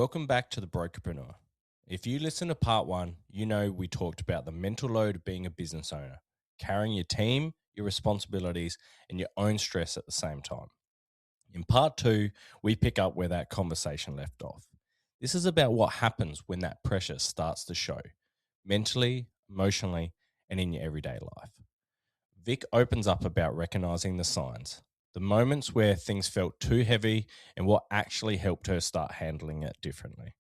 Welcome back to The Brokerpreneur. If you listen to part one, you know we talked about the mental load of being a business owner, carrying your team, your responsibilities, and your own stress at the same time. In part two, we pick up where that conversation left off. This is about what happens when that pressure starts to show, mentally, emotionally, and in your everyday life. Vic opens up about recognizing the signs, the moments where things felt too heavy, and what actually helped her start handling it differently.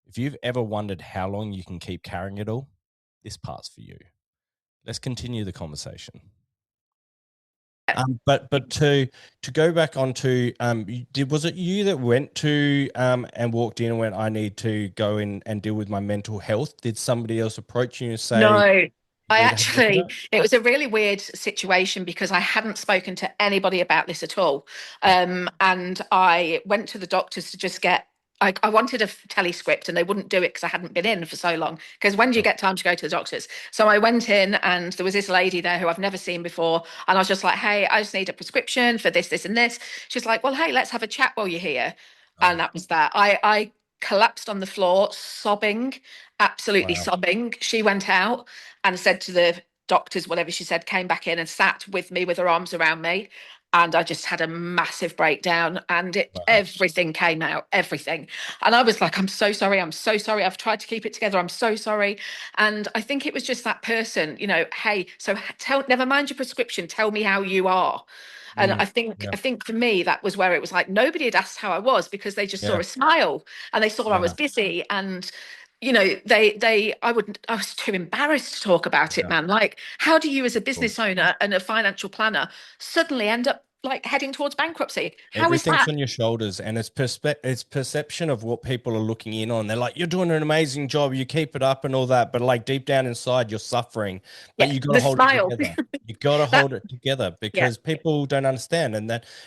If you've ever wondered how long you can keep carrying it all, this part's for you. Let's continue the conversation. But to go back onto was it you that went to and walked in and went, I need to go in and deal with my mental health? Did somebody else approach you and say, No, you need to have a look at it? it was a really weird situation because I hadn't spoken to anybody about this at all. And I went to the doctors to just get, I wanted a telescript and they wouldn't do it because I hadn't been in for so long. Because when do you get time to go to the doctors? So I went in and there was this lady there who I've never seen before. And I was just like, hey, I just need a prescription for this, this, and this. She's like, well, hey, let's have a chat while you're here. And that was that. I collapsed on the floor, sobbing, absolutely Wow. sobbing. She went out and said to the doctors, whatever she said, came back in and sat with me with her arms around me. And I just had a massive breakdown and everything came out, everything. And I was like, I'm so sorry. I'm so sorry. I've tried to keep it together. I'm so sorry. And I think it was just that person, hey, so never mind your prescription. Tell me how you are. And I think for me, that was where it was like nobody had asked how I was because they just saw a smile and they saw I was busy. And I was too embarrassed to talk about it, man. Like, how do you as a business owner and a financial planner suddenly end up like heading towards bankruptcy? How is Everything's that? on your shoulders, and it's perception of what people are looking in on. They're like, you're doing an amazing job, you keep it up and all that, but like deep down inside you're suffering, but Yeah, you got to the hold it smile. together. You got to That hold it together yeah, because people don't understand.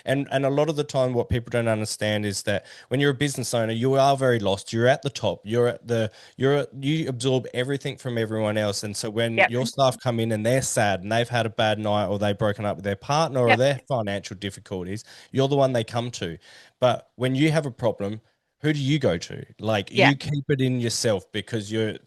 And a lot of the time what people don't understand is that when you're a business owner, you are very lost. You're at the top. You absorb everything from everyone else. And so when yeah, your staff come in and they're sad and they've had a bad night or they've broken up with their partner or yeah, their financial difficulties, you're the one they come to. But when you have a problem, who do you go to? Like yeah. you keep it in yourself because it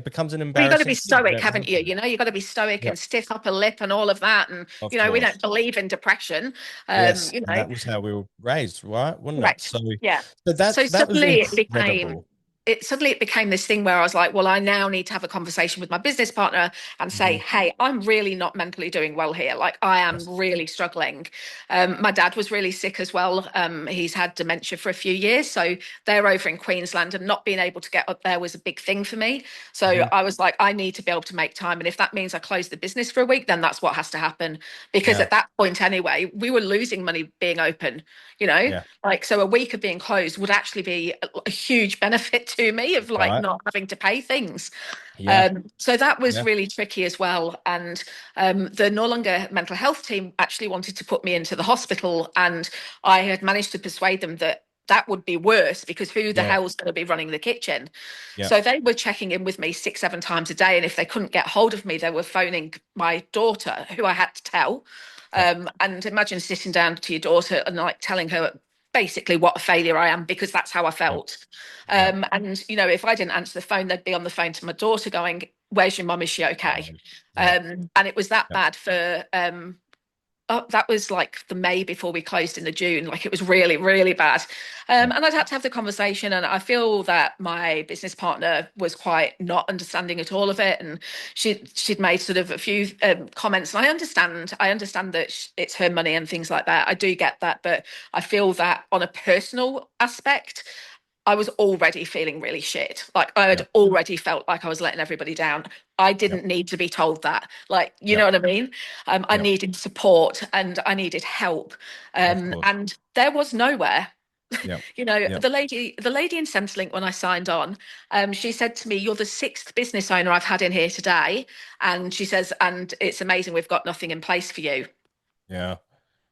becomes an Well, you've got to be embarrassing thing. You stoic, don't want haven't you? to. You've got to be stoic Yep, and stiff upper lip and all of that. And, of we don't course. believe in depression. Yes, You and know, that was how we were raised, right? Wasn't it? Correct. So, Yeah. so So that was suddenly incredible. it became this thing where I was like, well, I now need to have a conversation with my business partner and say, Hmm. hey, I'm really not mentally doing well here. Like I am Yes. really struggling. My dad was really sick as well. He's had dementia for a few years. So they're over in Queensland and not being able to get up there was a big thing for me. So Hmm. I was like, I need to be able to make time. And if that means I close the business for a week, then that's what has to happen. Because Yeah. at that point anyway, we were losing money being open, you know? Yeah. Like, so a week of being closed would actually be a huge benefit to me of like Right. not having to pay things. Yeah. So that was Yeah. really tricky as well. And the No Longer mental health team actually wanted to put me into the hospital. And I had managed to persuade them that that would be worse because who the Yeah. hell's going to be running the kitchen? Yeah. So they were checking in with me 6, 7 times a day. And if they couldn't get hold of me, they were phoning my daughter, who I had to tell. Yeah. And imagine sitting down to your daughter and like telling her basically what a failure I am because that's how I Yeah. felt. Yeah. And if I didn't answer the phone, they'd be on the phone to my daughter going, "Where's your mum? Is she okay?" Right. Yeah. And it was that Yeah. bad for that was like the May before we closed in the June. Like it was really, really bad. Yeah. And I'd had to have the conversation. And I feel that my business partner was quite not understanding at all of it. And she'd made sort of a few comments. And I understand that it's her money and things like that. I do get that. But I feel that on a personal aspect, I was already feeling really shit. Like I Yeah. had already felt like I was letting everybody down. I Yeah. didn't need to be told that. Like, you Yeah. know what I mean? I Yeah. needed support and I needed help. Of course. And there was nowhere. Yeah. Yeah. The lady in Centrelink when I signed on, she said to me, "You're the sixth business owner I've had in here today," and she says, "And it's amazing we've got nothing in place for you." Yeah.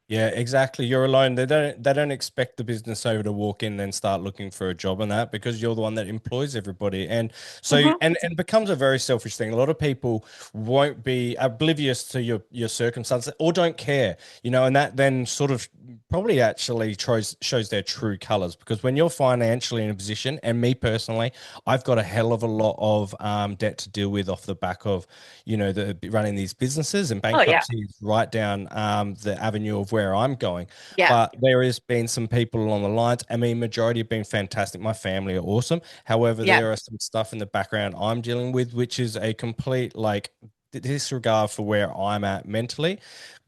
Yeah, exactly. You're alone. They don't expect the business owner to walk in and start looking for a job and that because you're the one that employs everybody. And so Mhm. and it becomes a very selfish thing. A lot of people won't be oblivious to your circumstances or don't care, and that then sort of probably actually shows their true colors, because when you're financially in a position, and me personally, I've got a hell of a lot of debt to deal with off the back of, the running these businesses, and Oh yeah, bankruptcy is right down the avenue of where I'm going. yeah, But there has been some people along the lines. I mean, majority have been fantastic. My family are awesome. However, yeah, there are some stuff in the background I'm dealing with, which is a complete like disregard for where I'm at mentally,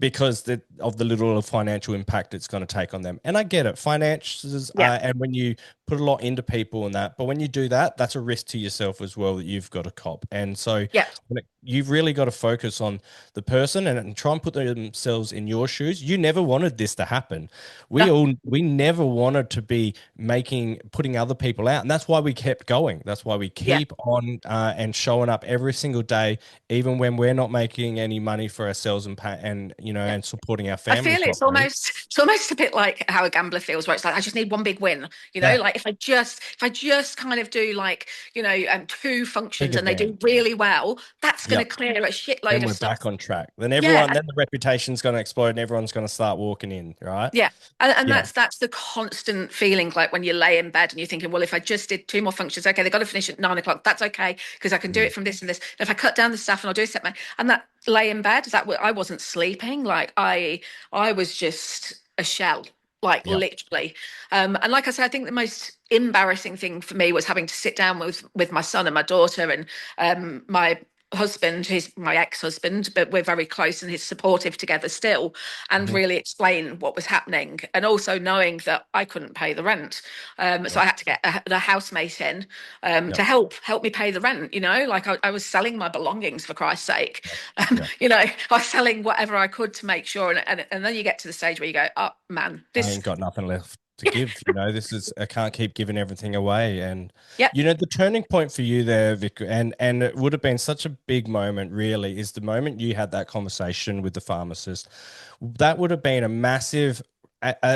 because of the little financial impact it's going to take on them. And I get it, finances, yeah, and when you put a lot into people and that, but when you do that, that's a risk to yourself as well that you've got to cop. And so yeah. you've really got to focus on the person, and try and put themselves in your shoes. You never wanted this to happen. No, We never wanted to be putting other people out, and that's why we kept going. That's why we yeah. keep on and showing up every single day, even when we're not making any money for ourselves, and Yeah. and supporting our I family feel properly. it's almost a bit like how a gambler feels, where it's like I just need one big win, Yeah, like if I just kind of do like two big functions and they do event. really well, that's going to Yep. clear a shitload Then of we're stuff. back on track. Yeah, Then the reputation's going to explode, and everyone's going to start walking in, right? yeah, and Yeah. that's the constant feeling, like when you lay in bed and you're thinking, well, if I just did two more functions, okay, they've got to finish at 9 o'clock. That's okay because I can do Mm. it from this and this. And if I cut down the staff and I'll do a set and that lay in bed, I wasn't sleeping. Like I was just a shell, like Yep. literally. And like I said, I think the most embarrassing thing for me was having to sit down with my son and my daughter and my husband, who's my ex-husband, but we're very close and he's supportive together still, and Mhm. really explain what was happening. And also knowing that I couldn't pay the rent. So Yep. I had to get the housemate in Yep. to help me pay the rent, like I was selling my belongings, for Christ's sake. Yep. Yep. I was selling whatever I could to make sure. And then you get to the stage where you go, oh man, I this, ain't got nothing left to give. This is, I can't keep giving everything away. And yep, the turning point for you there, Vic, and it would have been such a big moment, really, is the moment you had that conversation with the pharmacist. That would have been a massive,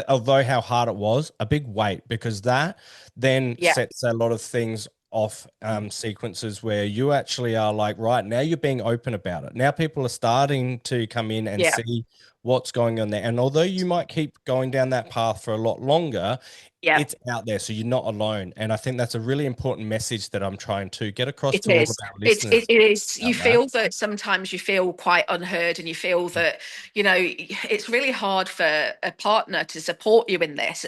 although how hard it was, a big weight, because that then yeah, sets a lot of things off, sequences where you actually are like, right now you're being open about it. Now people are starting to come in and yeah, see what's going on there. And although you might keep going down that path for a lot longer, yeah. it's out there. So you're not alone. And I think that's a really important message that I'm trying to get across It to all of is. our It listeners is. You about that. feel that sometimes you feel quite unheard, and you feel that, it's really hard for a partner to support you in this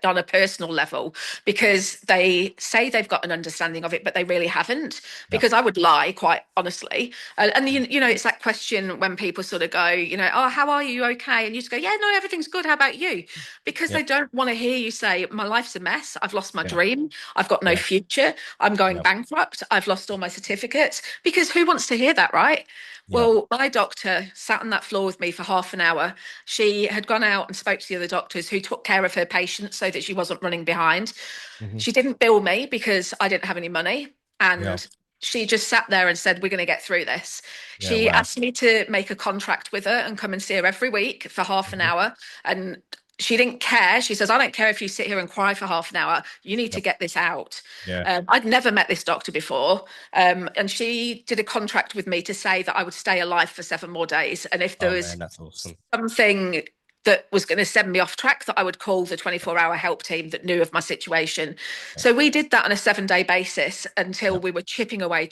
on a personal level, because they say they've got an understanding of it, but they really haven't. Yeah. Because I would lie, quite honestly. And it's that question when people sort of go, oh, how are you? Okay. And you just go, yeah, no, everything's good. How about you? Because Yeah. they don't want to hear you say, my life's a mess. I've lost my Yeah. dream. I've got no Yeah. future. I'm going Yeah. bankrupt. I've lost all my certificates. Because who wants to hear that, right? Yeah. Well, my doctor sat on that floor with me for half an hour. She had gone out and spoke to the other doctors who took care of her patients so that she wasn't running behind. Hmm. She didn't bill me because I didn't have any money. Yeah. And she just sat there and said, we're going to get through this. Yeah. She Wow. asked me to make a contract with her and come and see her every week for half an Hmm. hour. And she didn't care. She says, I don't care if you sit here and cry for half an hour. You need to Yep. get this out. Yeah. I'd never met this doctor before. And she did a contract with me to say that I would stay alive for 7 more days. And if there Oh was man, that's awesome. something that was going to send me off track, that I would call the 24-hour help team that knew of my situation. Yep. So we did that on a 7-day basis until Yep. we were chipping away,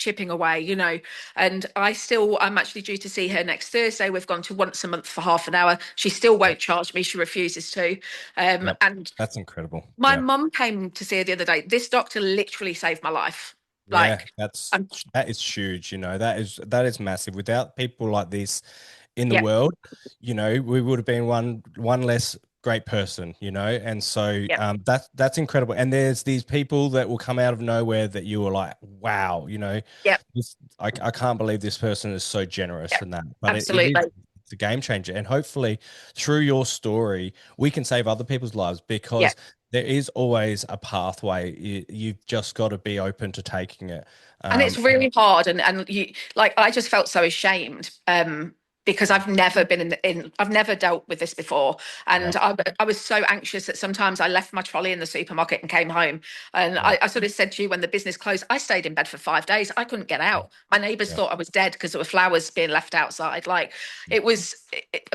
And I'm actually due to see her next Thursday. We've gone to once a month for half an hour. She still Yep. won't charge me. She refuses to. Yep. And That's incredible. my Yeah. mum came to see her the other day. This doctor literally saved my life. Yeah, Like, that's I'm, that is huge. That is massive. Without people like this in the yeah, world, we would have been one less great person. And so yeah, that's incredible. And there's these people that will come out of nowhere that you were like, wow, yeah, I can't believe this person is so generous yeah, and that. But it is, absolutely. it's a game changer. And hopefully through your story, we can save other people's lives, Yeah. because there is always a pathway. You've just got to be open to taking it. And it's And really hard. And I just felt so ashamed. because I've never been I've never dealt with this before. Yeah. And I was so anxious that sometimes I left my trolley in the supermarket and came home. And Yeah. I sort of said to you when the business closed, I stayed in bed for 5 days. I couldn't get Yeah. out. My neighbors Yeah. thought I was dead because there were flowers being left outside. Like it was,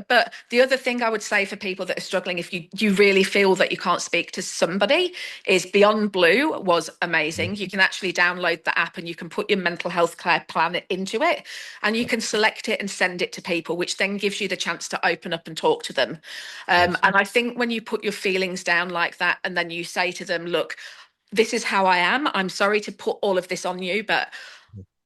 but the other thing I would say for people that are struggling, if you really feel that you can't speak to somebody, is Beyond Blue was amazing. You can actually download the app and you can put your mental health care plan into it, and you Yeah. can select it and send it to people, which then gives you the chance to open up and talk to them. Yes. And I think when you put your feelings down like that, and then you say to them, look, this is how I am. I'm sorry to put all of this on you, but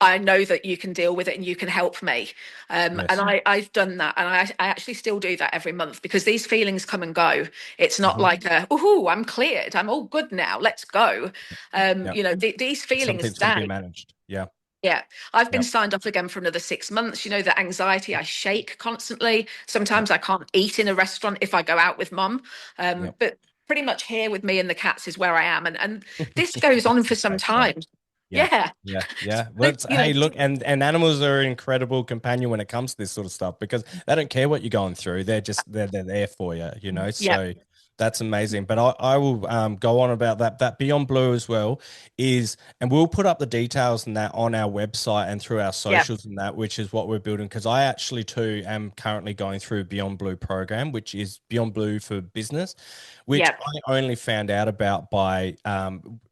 I know that you can deal with it and you can help me. And Yes. I've done that. And I actually still do that every month, because these feelings come and go. It's not Hmm. like oh, I'm cleared. I'm all good now. Let's go. Yeah. These It's feelings something that's got to be stay. managed. Yeah. Yeah, I've been Yeah. signed off again for another 6 months. The anxiety, I shake constantly. Yeah. Sometimes I can't eat in a restaurant if I go out with mum. Yeah. But pretty much here with me and the cats is where I am. And this goes on for some That's great. time. Yeah. Yeah. Yeah. Yeah. Well, But, it's, hey, look, and animals are an incredible companion when it comes to this sort of stuff because they don't care what you're going through. They're there for you, you know. yeah, So that's amazing. But I will go on about that. That Beyond Blue as well is, and we'll put up the details and that on our website and through our yeah, socials and that, which is what we're building. Because I actually too am currently going through Beyond Blue program, which is Beyond Blue for Business, which yeah, I only found out about by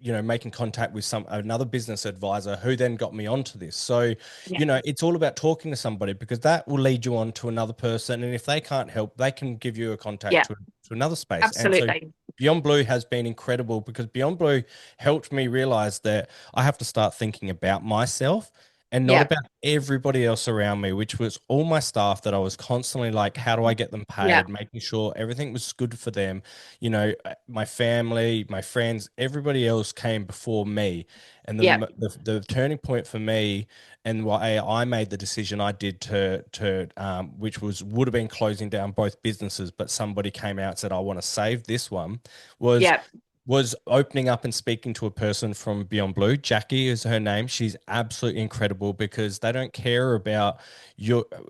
making contact with another business advisor who then got me onto this. So, yeah, it's all about talking to somebody because that will lead you on to another person, and if they can't help, they can give you a contact yeah, to another space. And so absolutely. Beyond Blue has been incredible because Beyond Blue helped me realize that I have to start thinking about myself and not Yeah, about everybody else around me, which was all my staff that I was constantly like, how do I get them yeah, paid, making sure everything was good for them. My family, my friends, everybody else came before me. And yeah, the turning point for me and why I made the decision I did which would have been closing down both businesses, but somebody came out and said, I want to save this one, was yeah, was opening up and speaking to a person from Beyond Blue. Jackie is her name. She's absolutely incredible because they don't care about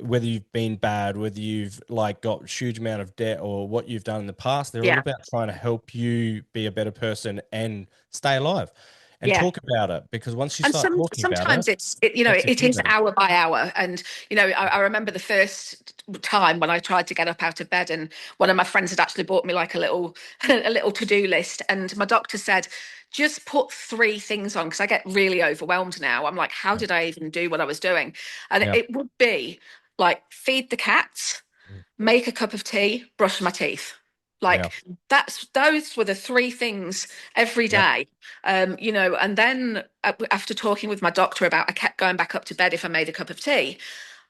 whether you've been bad, whether you've like got a huge amount of debt or what you've done in the past. They're all yeah. about trying to help you be a better person and stay alive and Yeah. talk about it because once you And start talking about it, sometimes makes you it feel is better. hour by hour. And I remember the first time when I tried to get up out of bed, and one of my friends had actually bought me like a little a little to-do list, and my doctor said, just put three things on, because I get really overwhelmed now. I'm like, how Yeah. did I even do what I was doing? And Yeah. it would be like feed the cats, Mm. make a cup of tea, brush my teeth. Yeah. Like those were the three things every Yep. day. And then after talking with my doctor about, I kept going back up to bed if I made a cup of tea.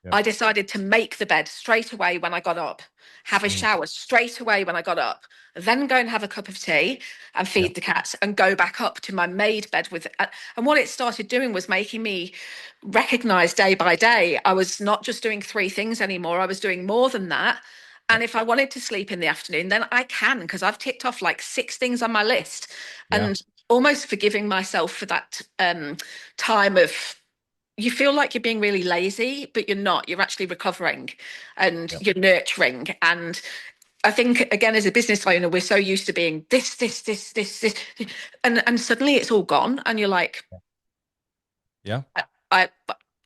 Yep. I decided to make the bed straight away when I got up, have a Mm. shower straight away when I got up, then go and have a cup of tea and Yep. feed the cats and go back up to my made bed with. And what it started doing was making me recognize day by day I was not just doing three things anymore. I was doing more than that. Yep. And if I wanted to sleep in the afternoon, then I can, because I've ticked off like six things on my list, Yeah. and almost forgiving myself for that time of, you feel like you're being really lazy, but you're not. You're actually recovering and Yep. you're nurturing. And I think, again, as a business owner, we're so used to being this, and suddenly it's all gone, and you're like, Yeah. I,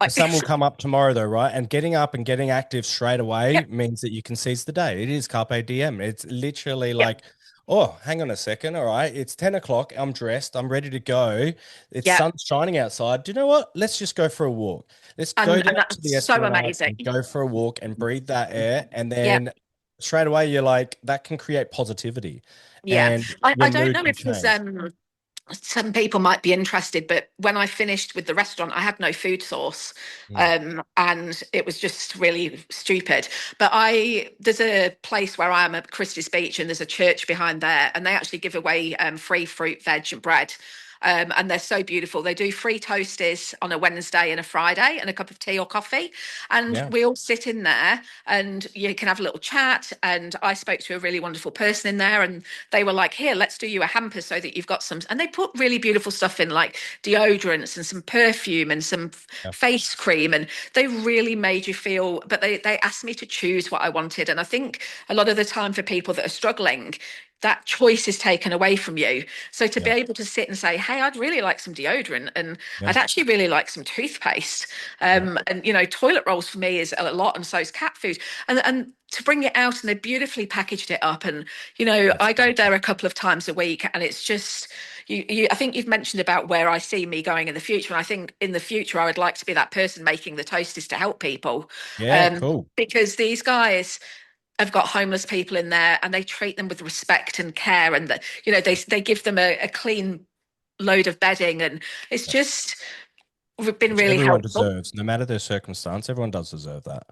I The sun will come up tomorrow, though, right? And getting up and getting active straight yeah, away means that you can seize the day. It is carpe diem. It's literally yeah, like, oh, hang on a second. All right, it's 10 o'clock. I'm dressed. I'm ready to go. It's yeah, sun shining outside. Do you know what? Let's just go for a walk. Let's go and down to that's the so Esplanade amazing. and go for a walk and breathe that air. And Yeah, then straight away, you're like, that can create positivity yeah. and I your don't mood know can if there's change. some people might be interested, but when I finished with the restaurant, I had no food source, Mm. and it was just really stupid. But there's a place where I am at Christie's Beach, and there's a church behind there, and they actually give away free fruit, veg, and bread. and they're so beautiful. They do free toasties on a Wednesday and a Friday, and a cup of tea or coffee, and Yeah. we all sit in there, and you can have a little chat. And I spoke to a really wonderful person in there, and they were like, "Here, let's do you a hamper so that you've got some." And they put really beautiful stuff in, like deodorants and some perfume and some Yeah. face cream, and they really made you feel. But they asked me to choose what I wanted, and I think a lot of the time for people that are struggling, that choice is taken away from you. So to be Yeah. able to sit and say, "Hey, I'd really like some deodorant, and Yeah. I'd actually really like some toothpaste," Yeah. and toilet rolls for me is a lot, and so is cat food, and to bring it out, and they beautifully packaged it up, and That's I go beautiful. there a couple of times a week, and it's just I think you've mentioned about where I see me going in the future, and I think in the future I would like to be that person making the toasters to help people, Yeah, cool. because these guys have got homeless people in there, and they treat them with respect and care, and they give them a clean load of bedding, and it's Yeah. just been Which really everyone helpful. deserves, no matter their circumstance. Everyone does deserve that.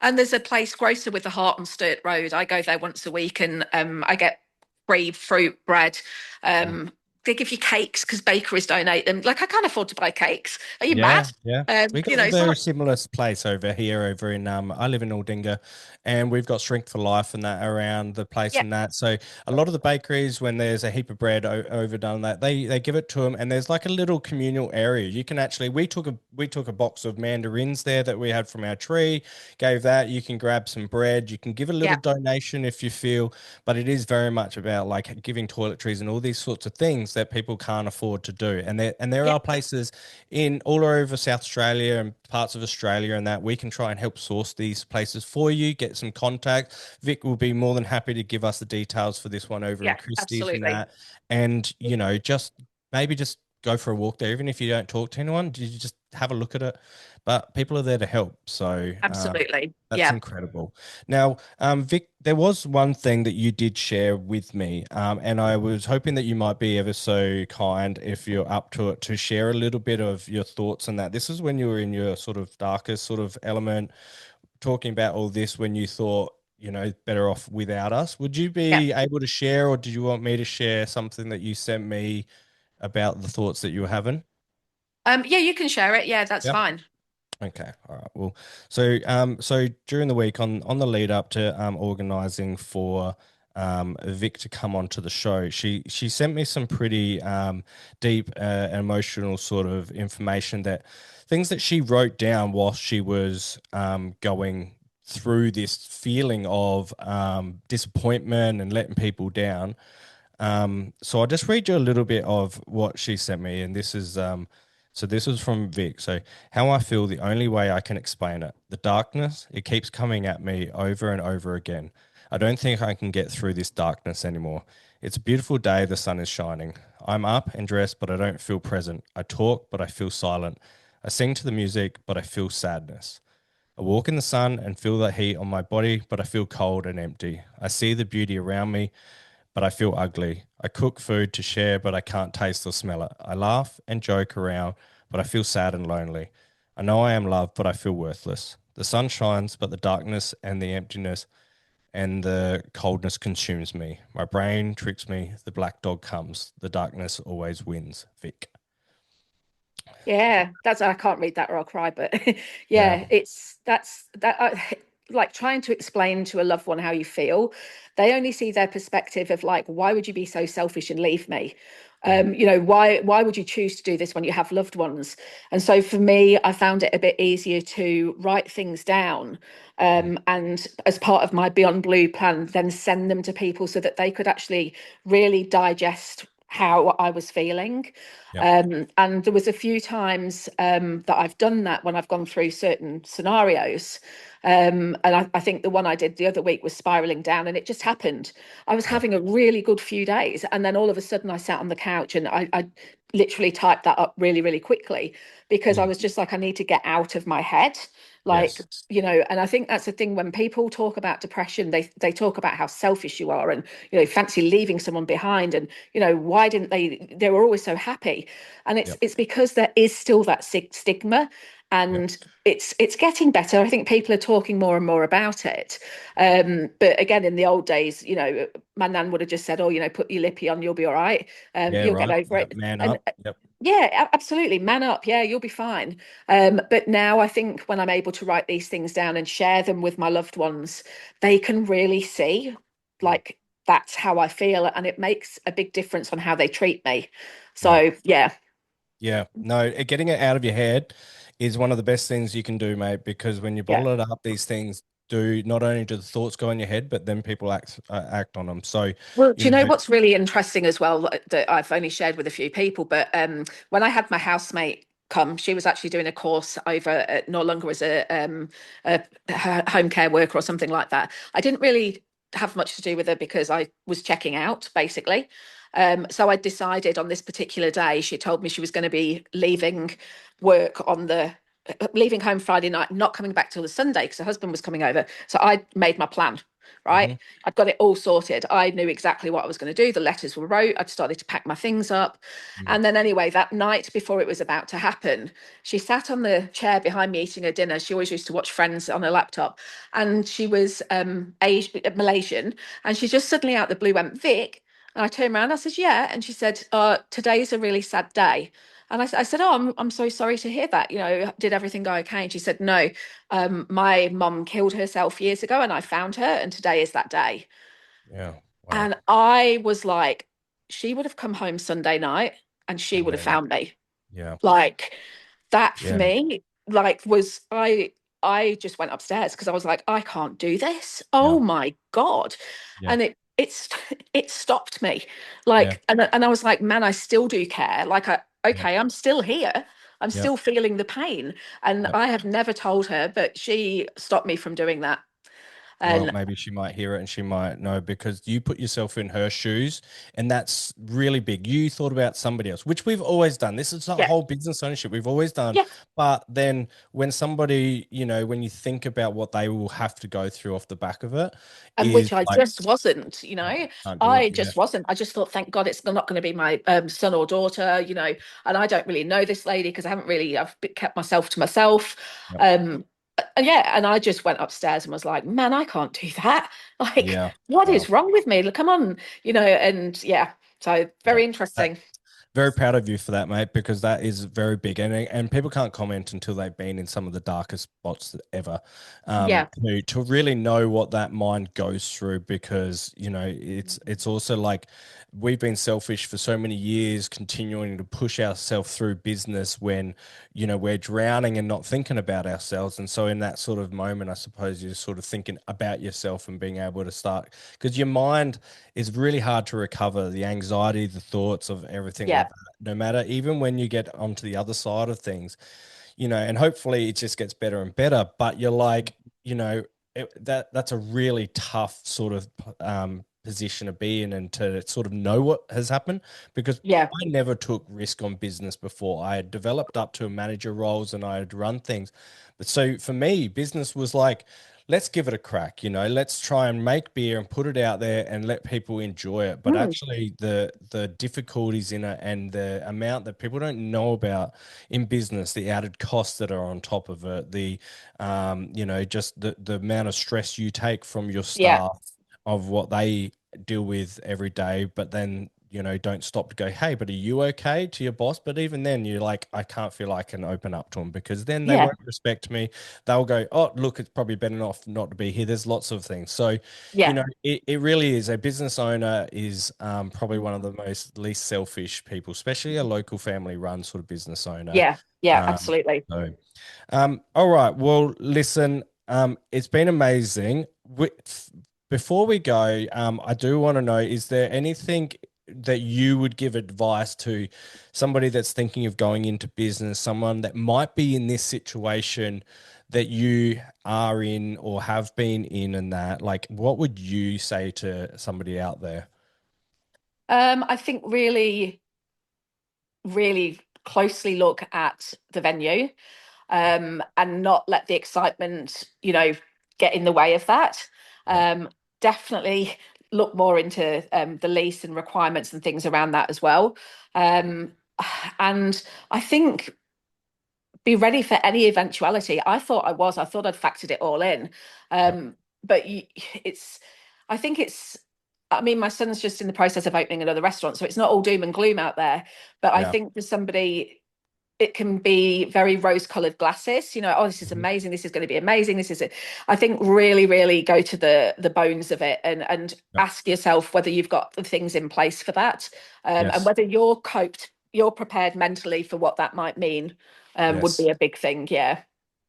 And there's a place, Grocer with the Heart on Sturt Road. I go there once a week, and I get free fruit, bread. Mm. They give you cakes because bakeries donate them. Like, I can't afford to buy cakes. Are you Yeah, mad? yeah. We got a So very similar place over here, over in I live in Aldinga, and we've got Strength for Life and that around the place yeah, and that. So a lot of the bakeries, when there's a heap of bread overdone, that they give it to them, and there's like a little communal area. You can actually we took a box of mandarins there that we had from our tree, gave that. You can grab some bread. You can give a little yeah, donation if you feel, but it is very much about like giving toiletries and all these sorts of things that people can't afford to do. And there yeah, are places in all over South Australia and parts of Australia and that we can try and help source these places for you, get some contact. Vic will be more than happy to give us the details for this one over in yeah, Christie's and absolutely, that. And, just maybe just go for a walk there, even if you don't talk to anyone, you just have a look at it. But people are there to help. So absolutely, that's yeah, incredible. Now, Vic, there was one thing that you did share with me, and I was hoping that you might be ever so kind, if you're up to it, to share a little bit of your thoughts on that. This is when you were in your sort of darkest sort of element, talking about all this when you thought, better off without us. Would you yeah. be able to share, or did you want me to share something that you sent me about the thoughts that you were having? Yeah, you can share it. Yeah, that's Yep. fine. Okay, all right. Well, so during the week on the lead up to organizing for Vic to come onto the show, she sent me some pretty deep emotional sort of information, that things that she wrote down whilst she was going through this feeling of disappointment and letting people down. So I'll just read you a little bit of what she sent me, and this is from Vic. So, how I feel, the only way I can explain it. The darkness, it keeps coming at me over and over again. I don't think I can get through this darkness anymore. It's a beautiful day, the sun is shining. I'm up and dressed, but I don't feel present. I talk, but I feel silent. I sing to the music, but I feel sadness. I walk in the sun and feel the heat on my body, but I feel cold and empty. I see the beauty around me, but I feel ugly. I cook food to share, but I can't taste or smell it. I laugh and joke around, but I feel sad and lonely. I know I am loved, but I feel worthless. The sun shines, but the darkness and the emptiness and the coldness consumes me. My brain tricks me. The black dog comes. The darkness always wins. Vic. Yeah, that's I can't read that or I'll cry, but Yeah. yeah, it's that's that like trying to explain to a loved one how you feel. They only see their perspective of like, why would you be so selfish and leave me? Mm. Why would you choose to do this when you have loved ones? And so for me, I found it a bit easier to write things down, Mm. and as part of my Beyond Blue plan, then send them to people so that they could actually really digest how I was feeling. Yep. And there was a few times that I've done that when I've gone through certain scenarios. And I think the one I did the other week was spiraling down, and it just happened. I was Yeah. having a really good few days, and then all of a sudden I sat on the couch, and I literally typed that up really, really quickly, because I Mm. was just like, I need to get out of my head. Like, Yes. and I think that's the thing when people talk about depression, they talk about how selfish you are, and fancy leaving someone behind, and why didn't they were always so happy. And it's Yep. it's because there is still that stigma, Yep. and it's getting better. I think people are talking more and more about it. But again, in the old days, my nan would have just said, "Oh, put your lippy on, you'll be all right. Yeah, You'll get right. over Yep. it." Man And up. Yep. yeah, absolutely, man up. Yeah, you'll be fine. But now I think when I'm able to write these things down and share them with my loved ones, they can really see, Mm. like, that's how I feel, and it makes a big difference on how they treat me. Yeah. So yeah, Yeah. No, getting it out of your head is one of the best things you can do, mate, because when you yeah. bottle it up, these things do not only do the thoughts go in your head, but then people act on them. So, Well, you do you know, know what's really interesting as well that I've only shared with a few people? But when I had my housemate come, she was actually doing a course over no longer as a home care worker or something like that. I didn't really have much to do with her because I was checking out basically. So I decided on this particular day, she told me she was going to be leaving work on the leaving home Friday night, not coming back till the Sunday because her husband was coming over. So I made my plan, right? mhm, I'd got it all sorted. I knew exactly what I was going to do. The letters were wrote. I'd started to pack my things up. mm, And then, anyway, that night before it was about to happen, she sat on the chair behind me eating her dinner. She always used to watch Friends on her laptop. And she was Malaysian. And she just suddenly out the blue went, "Vic." And I turned around. I said, "Yeah." And she said, "Today's a really sad day." And I said, "Oh, I'm so sorry to hear that. Did everything go okay?" And she said, "No, my mum killed herself years ago and I found her, and today is that day." yeah. Wow. And I was like, she would have come home Sunday night and she And would have then, found me. yeah. Like that for Yeah. me, like was I just went upstairs because I was like, I can't do this. Yeah. Oh my God. Yeah. And it's it stopped me. Yeah. Like, and I was like, man, I still do care. Like Yeah. okay, I'm still here. I'm Yeah. still feeling the pain. And Yeah. I have never told her, but she stopped me from doing that. Well, And maybe she might hear it and she might know because you put yourself in her shoes, and that's really big. You thought about somebody else, which we've always done. This is not yeah, whole business ownership. We've always done. yeah. But then when somebody, when you think about what they will have to go through off the back of it, And is which I like, just wasn't, oh, can't do it. I Yeah. just wasn't. I just thought, thank God, it's not going to be my son or daughter, and I don't really know this lady because I've kept myself to myself. Yep. Um, and yeah, and I just went upstairs and was like, man, I can't do that. Like, Yeah. what Wow. is wrong with me? Look, come on, and yeah, so Yeah. very interesting. Very proud of you for that, mate, because that is very big, and people can't comment until they've been in some of the darkest spots ever, Yeah, to really know what that mind goes through. Because it's also like we've been selfish for so many years, continuing to push ourselves through business when we're drowning and not thinking about ourselves. And so in that sort of moment, I suppose you're sort of thinking about yourself and being able to start because your mind is really hard to recover the anxiety, the thoughts of everything yeah, like that. No matter, even when you get onto the other side of things, and hopefully it just gets better and better. But you're like, that's a really tough sort of position to be in and to sort of know what has happened because yeah, I never took risk on business before. I had developed up to manager roles and I had run things. But so for me, business was like, let's give it a crack, let's try and make beer and put it out there and let people enjoy it. But mm, actually the difficulties in it and the amount that people don't know about in business, the added costs that are on top of it, the just the amount of stress you take from your yeah, staff of what they deal with every day, but then don't stop to go, hey, but are you okay to your boss? But even then, you're like, I can't feel I can open up to them because then they yeah, won't respect me. They'll go, oh, look, it's probably better off not to be here. There's lots of things. So, yeah, it really is. A business owner is probably one of the most least selfish people, especially a local family run sort of business owner. yeah, yeah, Um, absolutely. so, all right. Well, listen, it's been amazing. Before we go, I do want to know, is there anything that you would give advice to somebody that's thinking of going into business, someone that might be in this situation that you are in or have been in and that, like, what would you say to somebody out there? I think really, really closely look at the venue, and not let the excitement, get in the way of that. Yeah. Um, Definitely look more into the lease and requirements and things around that as well. Um, and I think be ready for any eventuality. I thought I'd factored it all in. Yep. But it's, I think it's, I mean, my son's just in the process of opening another restaurant, so it's not all doom and gloom out there. But I Yeah. think for somebody, it can be very rose-colored glasses. Oh, this is Mhm. amazing. This is going to be amazing. This is it. I think really, really go to the bones of it, and Yep. ask yourself whether you've got the things in place for that, and Yes. whether you're prepared mentally for what that might mean. Would Yes. be a big thing. Yeah.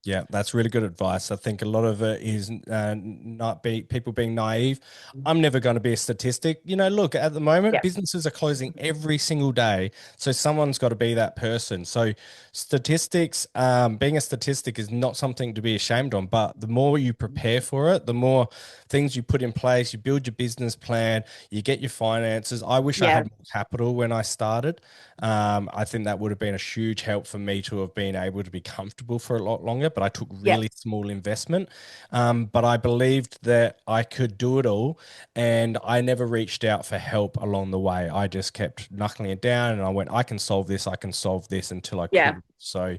Yeah, that's really good advice. I think a lot of it is not be people being naive. I'm never going to be a statistic. Look, at the moment, Yeah. businesses are closing every single day. So someone's got to be that person. So statistics, being a statistic is not something to be ashamed on, but the more you prepare for it, the more things you put in place, you build your business plan, you get your finances. I wish I Yeah. had more capital when I started. I think that would have been a huge help for me to have been able to be comfortable for a lot longer, but I took Yeah. really small investment. But I believed that I could do it all, and I never reached out for help along the way. I just kept knuckling it down, and I went, I can solve this, I can solve this until I Yeah. couldn't. So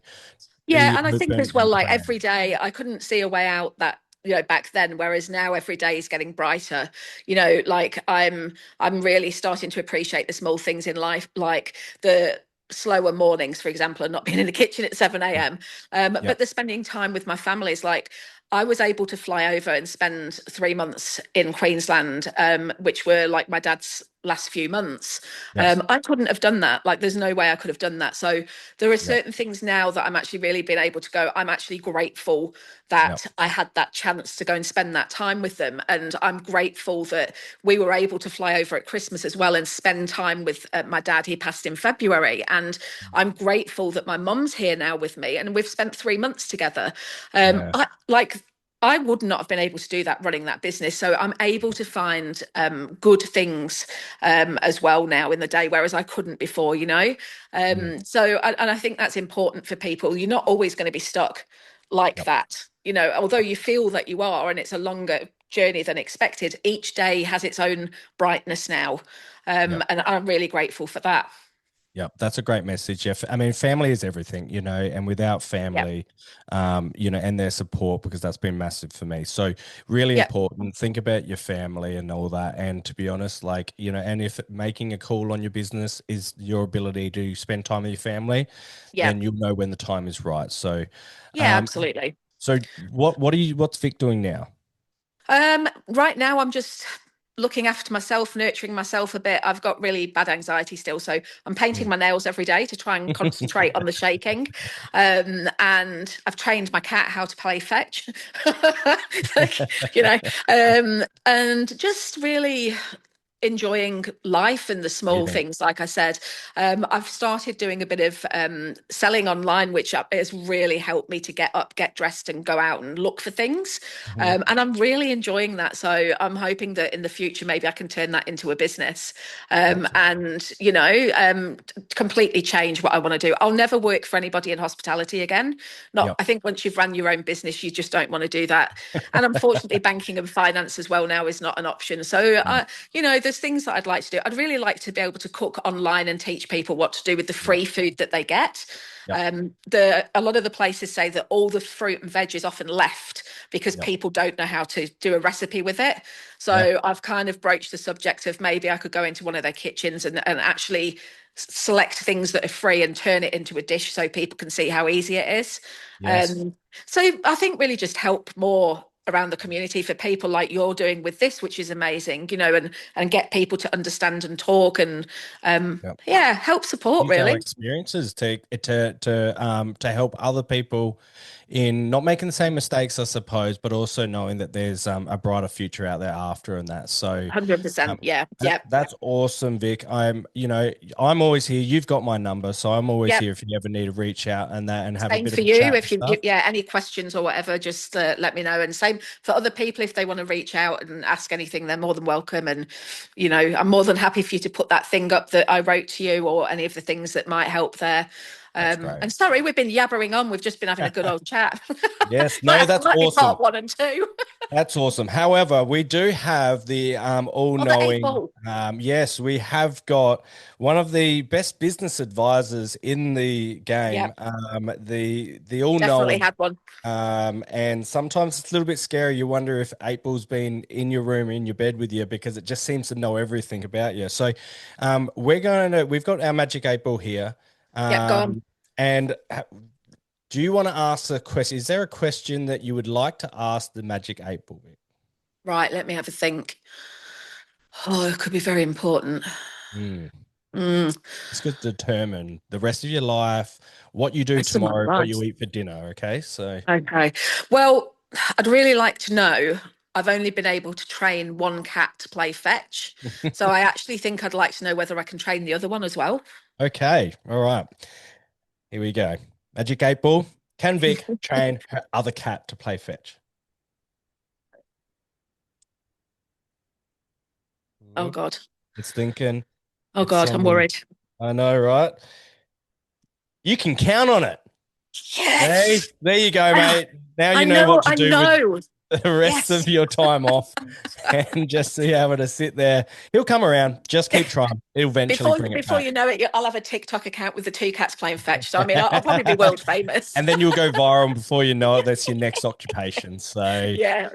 Yeah, be and I think open as well, and like plan. every day, I couldn't see a way out that back then, whereas now every day is getting brighter. Like I'm really starting to appreciate the small things in life, like the slower mornings, for example, and not being in the kitchen at 7 a.m. Yeah. But the spending time with my family is like I was able to fly over and spend 3 months in Queensland, which were like my dad's last few months. Yes. I couldn't have done that. Like, there's no way I could have done that. So there are Yep. certain things now that I'm actually really being able to go. I'm actually grateful Yep. that I had that chance to go and spend that time with them. And I'm grateful that we were able to fly over at Christmas as well and spend time with my dad. He passed in February. And I'm grateful that my mum's here now with me and we've spent 3 months together. Yeah. I would not have been able to do that running that business. So I'm able to find good things as well now in the day, whereas I couldn't before. Mm. And I think that's important for people. You're not always going to be stuck like Yep. that, although you feel that you are, and it's a longer journey than expected. Each day has its own brightness now. Yep. And I'm really grateful for that. Yep, that's a great message, Jeff. I mean, family is everything, and without Yeah. family, and their support, because that's been massive for me. So really Yeah. important. Think about your family and all that. And to be honest, like, and if making a call on your business is your ability to spend time with your family, Yeah. then you'll know when the time is right. So, Yeah, um, absolutely. so what's Vic doing now? Right now, I'm just looking after myself, nurturing myself a bit. I've got really bad anxiety still, so I'm painting Mm. my nails every day to try and concentrate on the shaking. And I've trained my cat how to play fetch, like, and just really enjoying life and the small Breathing. things. Like I said, I've started doing a bit of selling online, which has really helped me to get up, get dressed, and go out and look for things. Mhm. And I'm really enjoying that. So I'm hoping that in the future, maybe I can turn that into a business, Excellent. and completely change what I want to do. I'll never work for anybody in hospitality again. Not, Yep. I think once you've run your own business, you just don't want to do that. And unfortunately, banking and finance as well now is not an option. So Yep. there's things that I'd like to do. I'd really like to be able to cook online and teach people what to do with the Yep. free food that they get. Yep. A lot of the places say that all the fruit and veg is often left because Yep. people don't know how to do a recipe with it. Yeah. So I've kind of broached the subject of maybe I could go into one of their kitchens and actually select things that are free and turn it into a dish so people can see how easy it is. Yes. So I think really just help more around the community for people like you're doing with this, which is amazing, and get people to understand and talk and Yep. yeah, help support Use our really. experiences to help other people in not making the same mistakes, I suppose, but also knowing that there's a brighter future out there after and that. So 100%. um, Yeah. Yeah. that's awesome, Vic. I'm always here. You've got my number, so I'm always Yeah. here if you ever need to reach out and that and have a Same bit for of a you. chat and If you, stuff. yeah, any questions or whatever, just let me know. And same for other people, if they want to reach out and ask anything, they're more than welcome. And, I'm more than happy for you to put that thing up that I wrote to you or any of the things that might help there. That's great. And sorry, we've been yabbering on. We've just been having a good old chat. Yes, no, that's might be awesome. part 1 and 2. That's awesome. However, we do have the all-knowing. Yes, we have got one of the best business advisors in the game. Yeah, The definitely all-knowing. had one. And sometimes it's a little bit scary. You wonder if 8 Ball's been in your room, in your bed with you, because it just seems to know everything about you. So, we've got our magic 8 Ball here. Yeah, go on. And do you want to ask a question? Is there a question that you would like to ask the magic 8 Ball? Right, let me have a think. Oh, it could be very important. Mm. Mm, This could determine the rest of your life, what you do most of my tomorrow, what life. you eat for dinner. Okay, so Okay. Well, I'd really like to know. I've only been able to train one cat to play fetch. So I actually think I'd like to know whether I can train the other one as well. okay, all right. Here we go. Magic 8 Ball. Can Vic train her other cat to play fetch? Oh Mm, God. It's thinking. Oh It's God, I'm someone. worried. I know, right? You can count on it. Hey, Yes. there you go, I, mate. Now I you know know, what to I do with know. the rest Yes. of your time off and just be able to sit there. He'll come around. Just keep trying. He'll eventually Before bring it before back. you know it, I'll have a TikTok account with the 2 cats playing fetch. So I mean, I'll probably be world famous. And then you'll go viral, and before you know it, that's your next occupation. So, Yeah.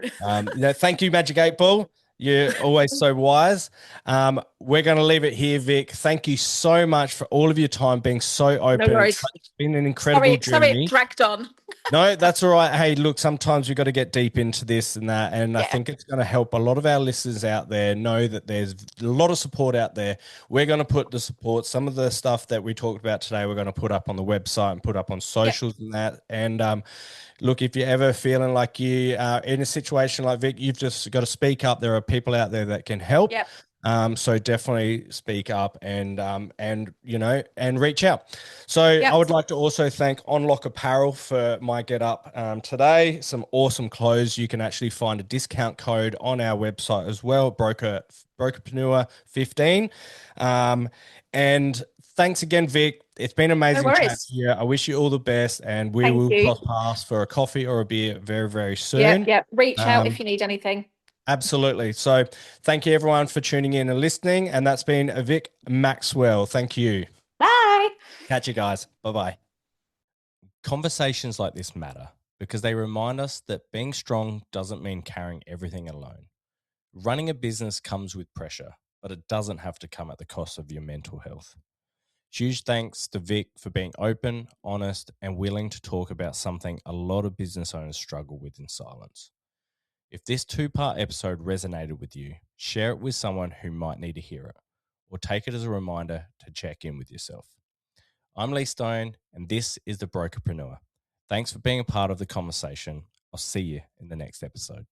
thank you, Magic 8 Ball. You're always so wise. We're going to leave it here, Vic. Thank you so much for all of your time, being so No open. worries. It's been an incredible Sorry, it journey. dragged on. No, that's all right. Hey, look, sometimes we've got to get deep into this and that. And I Yeah. think it's going to help a lot of our listeners out there know that there's a lot of support out there. We're going to put the support, some of the stuff that we talked about today, we're going to put up on the website and put up on Yeah. socials and that. And look, if you're ever feeling like you are in a situation like Vic, you've just got to speak up. There are people out there that can help. Yeah. So definitely speak up and reach out. So Yeah. I would like to also thank Unlock Apparel for my get up today. Some awesome clothes. You can actually find a discount code on our website as well, Brokerpreneur 15. And thanks again, Vic. It's been No amazing chatting worries. to you. I wish you all the best, and we Thank will you. cross paths for a coffee or a beer very, very Yeah. soon. Yeah. Reach out if Um, you need anything. Absolutely. So thank you everyone for tuning in and listening. And that's been Vic Maxwell. Thank you. Bye. Catch you guys. Bye-bye. Conversations like this matter because they remind us that being strong doesn't mean carrying everything alone. Running a business comes with pressure, but it doesn't have to come at the cost of your mental health. Huge thanks to Vic for being open, honest, and willing to talk about something a lot of business owners struggle with in silence. If this 2-part episode resonated with you, share it with someone who might need to hear it, or take it as a reminder to check in with yourself. I'm Lee Stone, and this is The Brokerpreneur. Thanks for being a part of the conversation. I'll see you in the next episode.